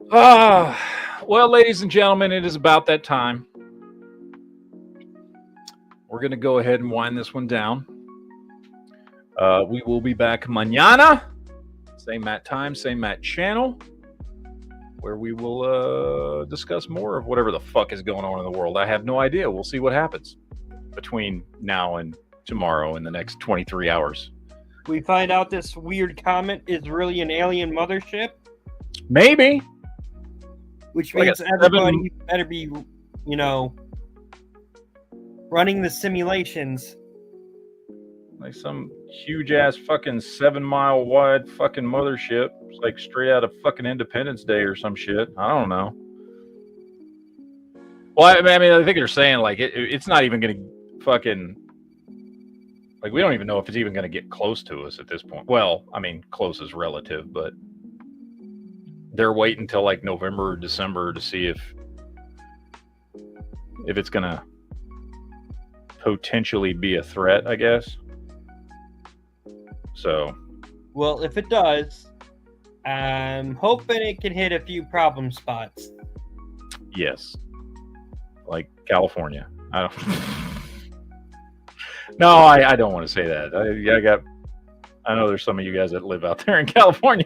Speaker 4: Well, ladies and gentlemen, it is about that time. We're going to go ahead and wind this one down. We will be back mañana. Same Matt time, same Matt channel, where we will discuss more of whatever the fuck is going on in the world. I have no idea. We'll see what happens between now and tomorrow in the next 23 hours.
Speaker 5: We find out this weird comet is really an alien mothership.
Speaker 4: Maybe.
Speaker 5: Which means everybody better be, you know, running the simulations.
Speaker 4: Like some huge ass fucking 7-mile wide fucking mothership. It's like straight out of fucking Independence Day or some shit. I don't know. Well, I mean, I think they're saying like it's not even going to fucking, like, we don't even know if it's even going to get close to us at this point. Well, I mean, close is relative, but they're waiting until like November or December to see if it's going to potentially be a threat, I guess. So,
Speaker 5: well, if it does, I'm hoping it can hit a few problem spots.
Speaker 4: Yes. Like California. I don't No, I don't want to say that. I know there's some of you guys that live out there in California.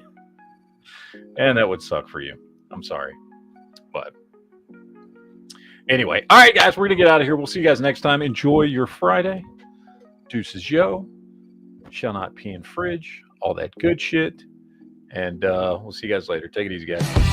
Speaker 4: And that would suck for you. I'm sorry. But anyway, all right, guys, we're going to get out of here. We'll see you guys next time. Enjoy your Friday. Deuces, yo. Shall not pee in fridge. All that good shit. And we'll see you guys later. Take it easy, guys.